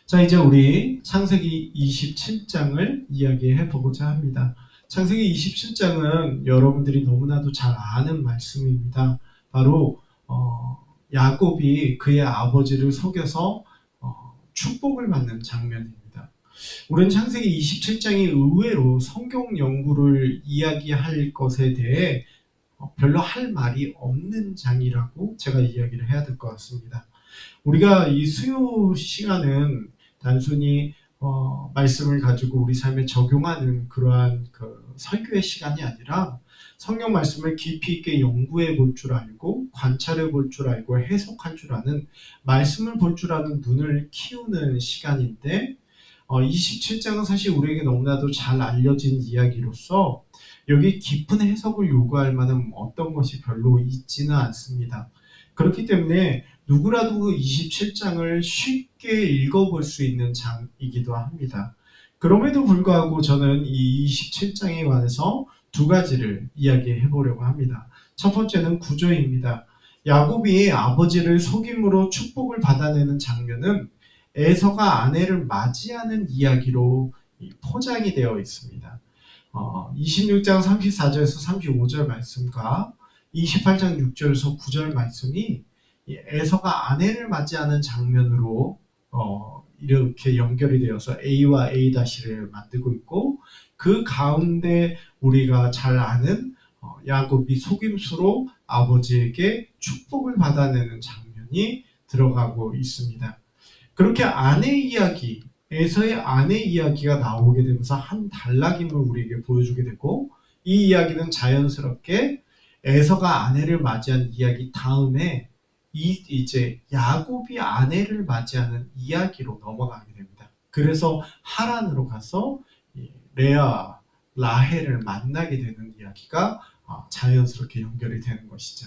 자, 이제 우리 창세기 27장을 이야기해 보고자 합니다. 창세기 27장은 여러분들이 너무나도 잘 아는 말씀입니다. 바로 야곱이 그의 아버지를 속여서 축복을 받는 장면입니다. 우리는 창세기 27장이 의외로 성경 연구를 이야기할 것에 대해 별로 할 말이 없는 장이라고 제가 이야기를 해야 될 것 같습니다. 우리가 이 수요 시간은 단순히 말씀을 가지고 우리 삶에 적용하는 그러한 설교의 시간이 아니라 성경 말씀을 깊이 있게 연구해 볼 줄 알고 관찰해 볼 줄 알고 해석할 줄 아는 말씀을 볼 줄 아는 눈을 키우는 시간인데 27장은 사실 우리에게 너무나도 잘 알려진 이야기로서 여기 깊은 해석을 요구할 만한 어떤 것이 별로 있지는 않습니다. 그렇기 때문에 누구라도 그 27장을 쉽게 읽어볼 수 있는 장이기도 합니다. 그럼에도 불구하고 저는 이 27장에 관해서 두 가지를 이야기해 보려고 합니다. 첫 번째는 구조입니다. 야곱이 아버지를 속임으로 축복을 받아내는 장면은 에서가 아내를 맞이하는 이야기로 포장이 되어 있습니다. 26장 34절에서 35절 말씀과 28장 6절에서 9절 말씀이 에서가 아내를 맞이하는 장면으로 이렇게 연결이 되어서 A와 A-를 만들고 있고, 그 가운데 우리가 잘 아는 야곱이 속임수로 아버지에게 축복을 받아내는 장면이 들어가고 있습니다. 그렇게 아내 이야기, 에서의 아내 이야기가 나오게 되면서 한 단락임을 우리에게 보여주게 되고, 이 이야기는 자연스럽게 에서가 아내를 맞이한 이야기 다음에 이제 야곱이 아내를 맞이하는 이야기로 넘어가게 됩니다. 그래서 하란으로 가서 레아, 라헬을 만나게 되는 이야기가 자연스럽게 연결이 되는 것이죠.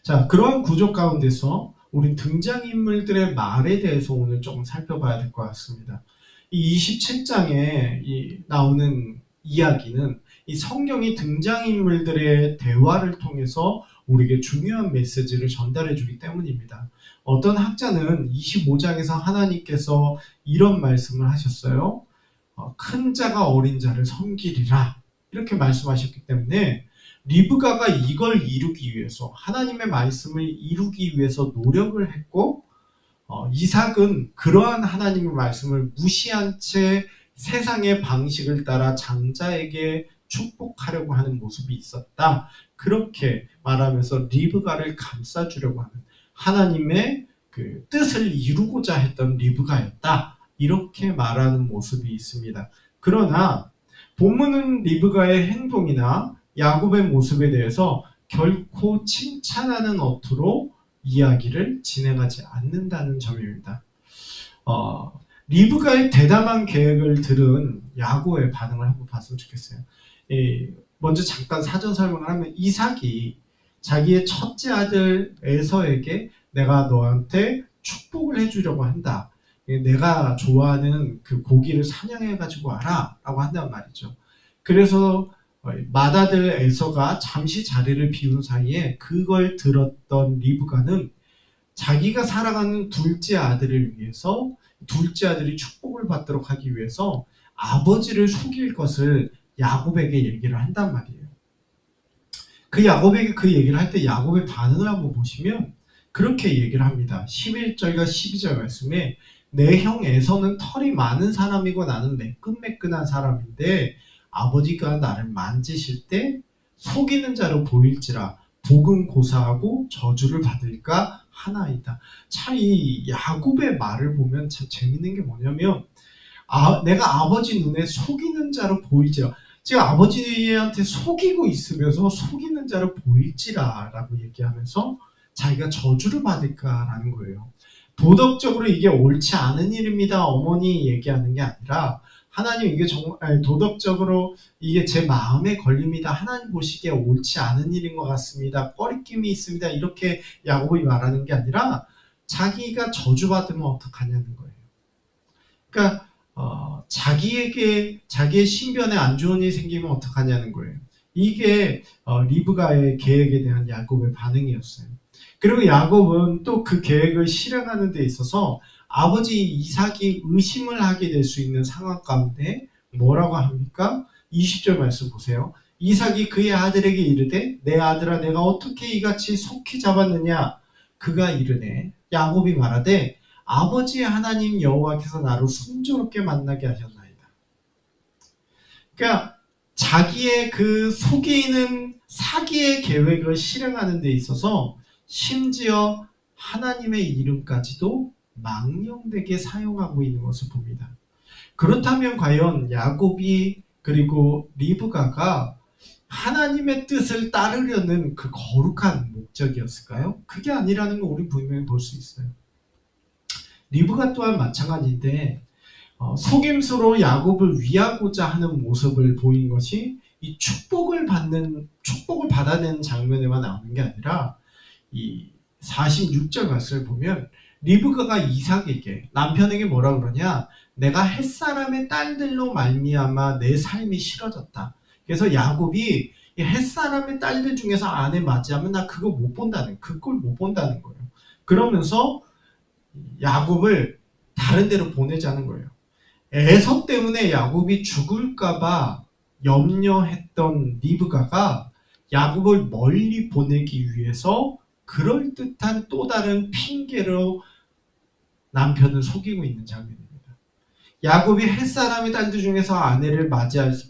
자, 그러한 구조 가운데서 우린 등장인물들의 말에 대해서 오늘 조금 살펴봐야 될 것 같습니다. 이 27장에 나오는 이야기는 이 성경이 등장인물들의 대화를 통해서 우리에게 중요한 메시지를 전달해 주기 때문입니다. 어떤 학자는 25장에서 하나님께서 이런 말씀을 하셨어요. 큰 자가 어린 자를 섬기리라, 이렇게 말씀하셨기 때문에 리브가가 이걸 이루기 위해서, 하나님의 말씀을 이루기 위해서 노력을 했고, 이삭은 그러한 하나님의 말씀을 무시한 채 세상의 방식을 따라 장자에게 축복하려고 하는 모습이 있었다. 그렇게 말하면서 리브가를 감싸주려고 하는 하나님의 그 뜻을 이루고자 했던 리브가였다, 이렇게 말하는 모습이 있습니다. 그러나 본문은 리브가의 행동이나 야곱의 모습에 대해서 결코 칭찬하는 어투로 이야기를 진행하지 않는다는 점입니다. 리브가의 대담한 계획을 들은 야곱의 반응을 한번 봤으면 좋겠어요. 먼저 잠깐 사전 설명을 하면, 이삭이 자기의 첫째 아들 에서에게 내가 너한테 축복을 해주려고 한다, 내가 좋아하는 그 고기를 사냥해가지고 와라 라고 한단 말이죠. 그래서 맏아들 에서가 잠시 자리를 비운 사이에 그걸 들었던 리브가는 자기가 사랑하는 둘째 아들을 위해서, 둘째 아들이 축복을 받도록 하기 위해서 아버지를 속일 것을 야곱에게 얘기를 한단 말이에요. 그 야곱에게 그 얘기를 할 때 야곱의 반응을 한번 보시면 그렇게 얘기를 합니다. 11절과 12절 말씀에 내 형 에서는 털이 많은 사람이고 나는 매끈매끈한 사람인데 아버지가 나를 만지실 때 속이는 자로 보일지라 복은 고사하고 저주를 받을까 하나이다. 참 이 야곱의 말을 보면 참 재밌는 게 뭐냐면, 내가 아버지 눈에 속이는 자로 보일지라, 지금 아버지한테 속이고 있으면서 속이는 자로 보일지라 라고 얘기하면서 자기가 저주를 받을까라는 거예요. 도덕적으로 이게 옳지 않은 일입니다, 어머니 얘기하는 게 아니라, 하나님 이게 정말 도덕적으로 이게 제 마음에 걸립니다, 하나님 보시기에 옳지 않은 일인 것 같습니다, 꺼리낌이 있습니다, 이렇게 야곱이 말하는 게 아니라 자기가 저주받으면 어떡하냐는 거예요. 그러니까 자기에게, 자기의 신변에 안 좋은 일이 생기면 어떡하냐는 거예요. 이게 리브가의 계획에 대한 야곱의 반응이었어요. 그리고 야곱은 또 그 계획을 실행하는 데 있어서 아버지 이삭이 의심을 하게 될 수 있는 상황 가운데 뭐라고 합니까? 20절 말씀 보세요. 이삭이 그의 아들에게 이르되 내 아들아 내가 어떻게 이같이 속히 잡았느냐. 그가 이르되 야곱이 말하되 아버지의 하나님 여호와께서 나를 순조롭게 만나게 하셨나이다. 그러니까 자기의 그 속이는 사기의 계획을 실행하는 데 있어서 심지어 하나님의 이름까지도 망령되게 사용하고 있는 것을 봅니다. 그렇다면 과연 야곱이 그리고 리브가가 하나님의 뜻을 따르려는 그 거룩한 목적이었을까요? 그게 아니라는 거 우리 분명히 볼 수 있어요. 리브가 또한 마찬가지인데 속임수로 야곱을 위하고자 하는 모습을 보인 것이 이 축복을 받아내는 장면에만 나오는 게 아니라 이 46절 말씀을 보면 리브가가 이삭에게 남편에게 뭐라 그러냐? 내가 햇사람의 딸들로 말미암아 내 삶이 싫어졌다. 그래서 야곱이 햇사람의 딸들 중에서 아내 맞이하면 나 그거 못 본다는 그걸 못 본다는 거예요. 그러면서 야곱을 다른 데로 보내자는 거예요. 에서 때문에 야곱이 죽을까봐 염려했던 리브가가 야곱을 멀리 보내기 위해서 그럴듯한 또 다른 핑계로 남편을 속이고 있는 장면입니다. 야곱이 햇사람의 딸들 중에서 아내를 맞이할 수,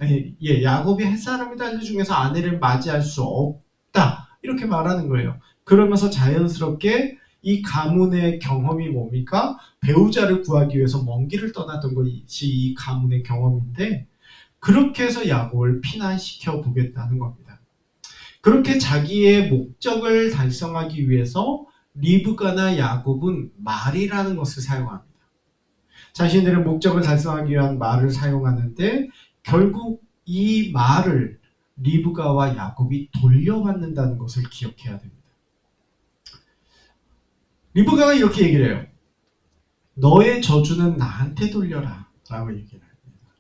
야곱이 햇사람의 딸들 중에서 아내를 맞이할 수 없다. 이렇게 말하는 거예요. 그러면서 자연스럽게 이 가문의 경험이 뭡니까? 배우자를 구하기 위해서 먼 길을 떠났던 것이 이 가문의 경험인데 그렇게 해서 야곱을 피난시켜 보겠다는 겁니다. 그렇게 자기의 목적을 달성하기 위해서 리브가나 야곱은 말이라는 것을 사용합니다. 자신들의 목적을 달성하기 위한 말을 사용하는데 결국 이 말을 리브가와 야곱이 돌려받는다는 것을 기억해야 됩니다. 리브가가 이렇게 얘기를 해요. 너의 저주는 나한테 돌려라 라고 얘기를 합니다.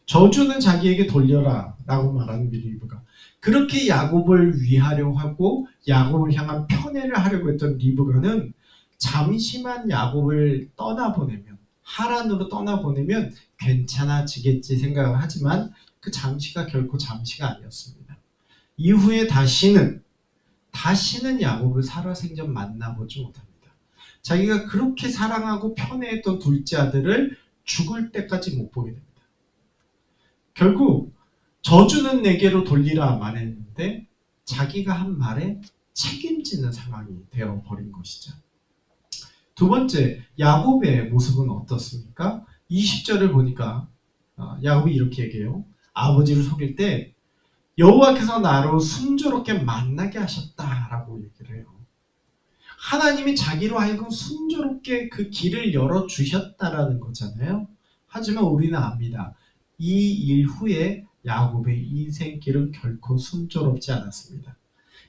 저주는 자기에게 돌려라 라고 말하는 리브가. 그렇게 야곱을 위하려 하고 야곱을 향한 편애를 하려고 했던 리브가는 잠시만 야곱을 떠나보내면 하란으로 떠나보내면 괜찮아지겠지 생각을 하지만 그 잠시가 결코 잠시가 아니었습니다. 이후에 다시는 야곱을 살아생전 만나보지 못합니다. 자기가 그렇게 사랑하고 편애했던 둘째 아들을 죽을 때까지 못 보게 됩니다. 결국 저주는 내게로 돌리라 말했는데 자기가 한 말에 책임지는 상황이 되어버린 것이죠. 두 번째, 야곱의 모습은 어떻습니까? 20절을 보니까 야곱이 이렇게 얘기해요. 아버지를 속일 때 여호와께서 나로 순조롭게 만나게 하셨다라고 얘기를 해요. 하나님이 자기로 하여금 순조롭게 그 길을 열어주셨다라는 거잖아요. 하지만 우리는 압니다. 이 일 후에 야곱의 인생길은 결코 순조롭지 않았습니다.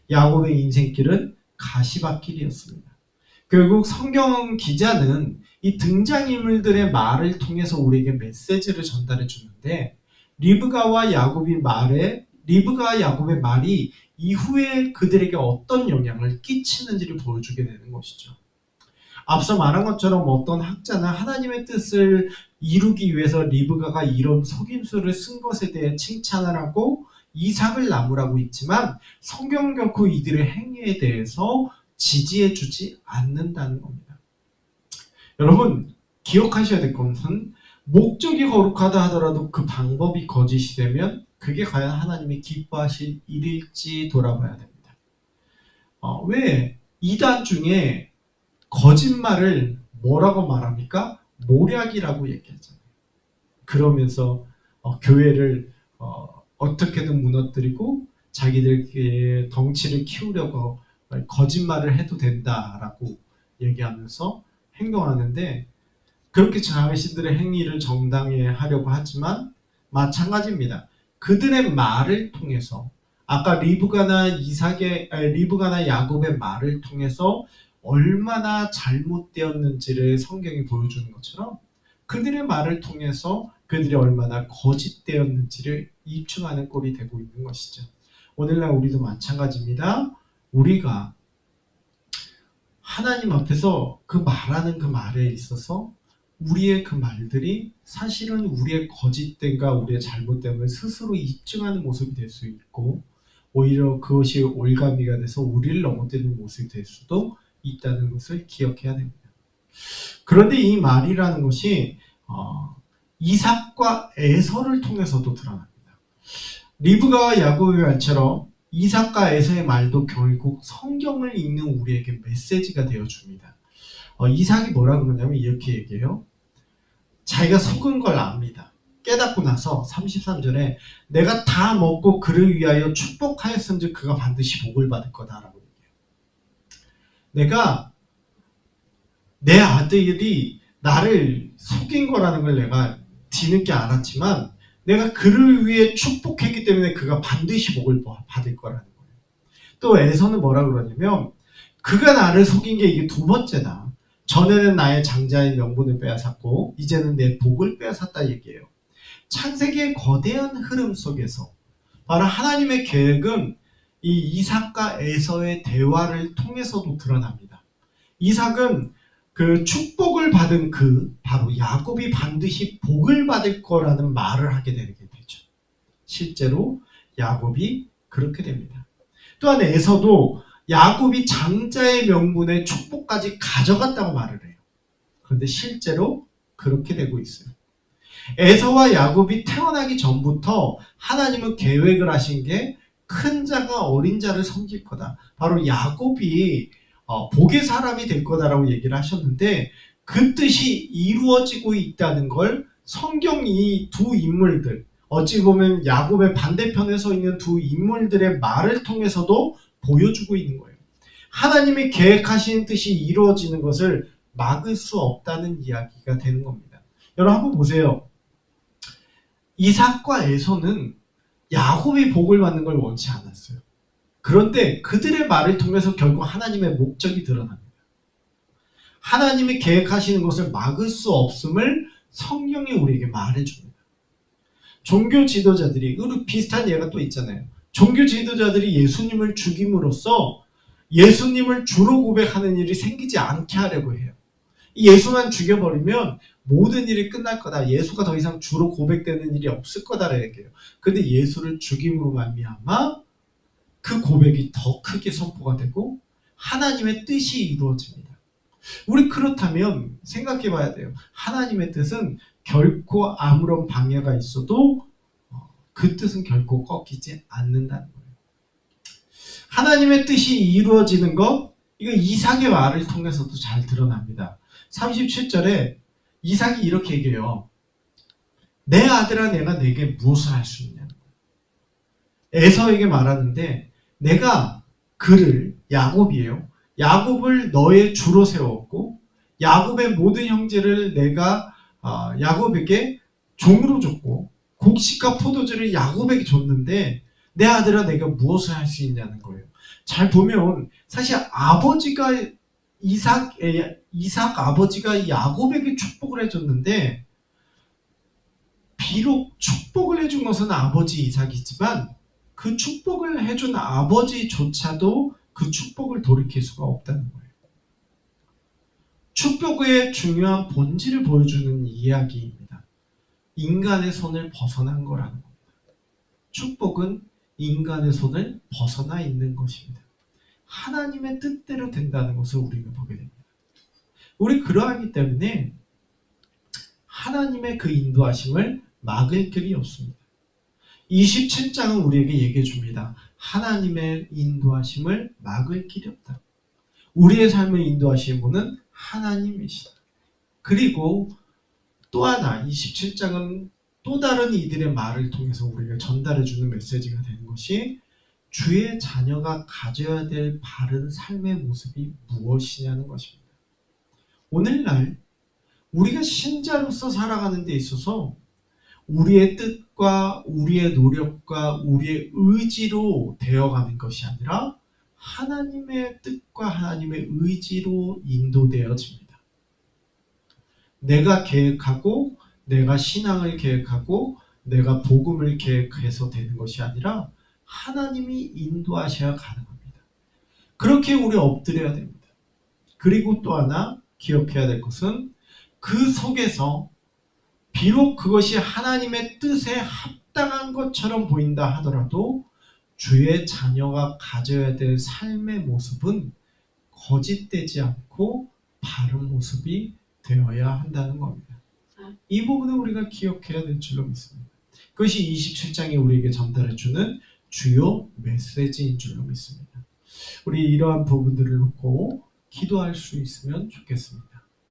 야곱의 인생길은 가시밭길이었습니다. 결국 성경 기자는 이 등장인물들의 말을 통해서 우리에게 메시지를 전달해 주는데 리브가와 야곱의 말이 이후에 그들에게 어떤 영향을 끼치는지를 보여주게 되는 것이죠. 앞서 말한 것처럼 어떤 학자는 하나님의 뜻을 이루기 위해서 리브가가 이런 속임수를 쓴 것에 대해 칭찬을 하고 이삭을 나무라고 있지만 성경은 결코 이들의 행위에 대해서 지지해주지 않는다는 겁니다. 여러분 기억하셔야 될 것은 목적이 거룩하다 하더라도 그 방법이 거짓이 되면 그게 과연 하나님이 기뻐하실 일일지 돌아봐야 됩니다. 왜 이단 중에 거짓말을 뭐라고 말합니까? 모략이라고 얘기하잖아요. 그러면서 교회를 어떻게든 무너뜨리고 자기들의 덩치를 키우려고 거짓말을 해도 된다라고 얘기하면서 행동하는데 그렇게 자신들의 행위를 정당히 하려고 하지만 마찬가지입니다. 그들의 말을 통해서 아까 리브가나 야곱의 말을 통해서 얼마나 잘못되었는지를 성경이 보여주는 것처럼 그들의 말을 통해서 그들이 얼마나 거짓되었는지를 입증하는 꼴이 되고 있는 것이죠. 오늘날 우리도 마찬가지입니다. 우리가 하나님 앞에서 그 말하는 그 말에 있어서 우리의 그 말들이 사실은 우리의 거짓됨과 우리의 잘못됨을 스스로 입증하는 모습이 될 수 있고, 오히려 그것이 올가미가 돼서 우리를 넘어뜨리는 모습이 될 수도 있다는 것을 기억해야 됩니다. 그런데 이 말이라는 것이 이삭과 에서를 통해서도 드러납니다. 리브가와 야곱의 말처럼 이삭과 에서의 말도 결국 성경을 읽는 우리에게 메시지가 되어줍니다. 이삭이 뭐라 그러냐면 이렇게 얘기해요. 자기가 속은 걸 압니다. 깨닫고 나서 33절에 내가 다 먹고 그를 위하여 축복하였은즉 그가 반드시 복을 받을 거다라고 얘기해요. 내가 내 아들이 나를 속인 거라는 걸 내가 뒤늦게 알았지만 내가 그를 위해 축복했기 때문에 그가 반드시 복을 받을 거라는 거예요. 또 에서는 뭐라 그러냐면 그가 나를 속인 게 이게 두 번째다. 전에는 나의 장자의 명분을 빼앗았고 이제는 내 복을 빼앗았다 얘기해요. 창세기의 거대한 흐름 속에서 바로 하나님의 계획은 이 이삭과 에서의 대화를 통해서도 드러납니다. 이삭은 그 축복을 받은 바로 야곱이 반드시 복을 받을 거라는 말을 하게 되게 되죠. 실제로 야곱이 그렇게 됩니다. 또한 에서도 야곱이 장자의 명분의 축복까지 가져갔다고 말을 해요. 그런데 실제로 그렇게 되고 있어요. 에서와 야곱이 태어나기 전부터 하나님은 계획을 하신 게 큰 자가 어린 자를 섬길 거다. 바로 야곱이 복의 사람이 될 거다라고 얘기를 하셨는데 그 뜻이 이루어지고 있다는 걸 성경이 두 인물들, 어찌 보면 야곱의 반대편에 서 있는 두 인물들의 말을 통해서도 보여주고 있는 거예요. 하나님이 계획하신 뜻이 이루어지는 것을 막을 수 없다는 이야기가 되는 겁니다. 여러분 한번 보세요. 이삭과 에서는 야곱이 복을 받는 걸 원치 않았어요. 그런데 그들의 말을 통해서 결국 하나님의 목적이 드러납니다. 하나님이 계획하시는 것을 막을 수 없음을 성경이 우리에게 말해줍니다. 종교 지도자들이, 비슷한 예가 또 있잖아요. 종교 지도자들이 예수님을 죽임으로써 예수님을 주로 고백하는 일이 생기지 않게 하려고 해요. 예수만 죽여버리면 모든 일이 끝날 거다. 예수가 더 이상 주로 고백되는 일이 없을 거다라고 얘기해요. 근데 예수를 죽임으로 말미암아 그 고백이 더 크게 선포가 되고 하나님의 뜻이 이루어집니다. 우리 그렇다면 생각해 봐야 돼요. 하나님의 뜻은 결코 아무런 방해가 있어도 그 뜻은 결코 꺾이지 않는다는 거예요. 하나님의 뜻이 이루어지는 것, 이거 이삭의 말을 통해서도 잘 드러납니다. 37절에 이삭이 이렇게 얘기해요. 내 아들아 내가 내게 무엇을 할 수 있냐. 에서에게 말하는데 내가 그를, 야곱이에요. 야곱을 너의 주로 세웠고 야곱의 모든 형제를 내가 야곱에게 종으로 줬고 곡식과 포도주를 야곱에게 줬는데 내 아들아 내가 무엇을 할 수 있냐는 거예요. 잘 보면 사실 아버지가 이삭 아버지가 야곱에게 축복을 해줬는데 비록 축복을 해준 것은 아버지 이삭이지만 그 축복을 해준 아버지조차도 그 축복을 돌이킬 수가 없다는 거예요. 축복의 중요한 본질을 보여주는 이야기입니다. 인간의 손을 벗어난 거라는 겁니다. 축복은 인간의 손을 벗어나 있는 것입니다. 하나님의 뜻대로 된다는 것을 우리가 보게 됩니다. 우리 그러하기 때문에 하나님의 그 인도하심을 막을 길이 없습니다. 27장은 우리에게 얘기해 줍니다. 하나님의 인도하심을 막을 길이 없다. 우리의 삶을 인도하시는 분은 하나님이시다. 그리고 또 하나 27장은 또 다른 이들의 말을 통해서 우리가 전달해 주는 메시지가 되는 것이 주의 자녀가 가져야 될 바른 삶의 모습이 무엇이냐는 것입니다. 오늘날 우리가 신자로서 살아가는 데 있어서 우리의 뜻과 우리의 노력과 우리의 의지로 되어가는 것이 아니라 하나님의 뜻과 하나님의 의지로 인도되어집니다. 내가 계획하고 내가 신앙을 계획하고 내가 복음을 계획해서 되는 것이 아니라 하나님이 인도하셔야 가능합니다. 그렇게 우리 엎드려야 됩니다. 그리고 또 하나 기억해야 될 것은 그 속에서 비록 그것이 하나님의 뜻에 합당한 것처럼 보인다 하더라도 주의 자녀가 가져야 될 삶의 모습은 거짓되지 않고 바른 모습이 되어야 한다는 겁니다. 이 부분을 우리가 기억해야 될 줄로 믿습니다. 그것이 27장이 우리에게 전달해주는 주요 메시지인 줄로 믿습니다. 우리 이러한 부분들을 놓고 기도할 수 있으면 좋겠습니다.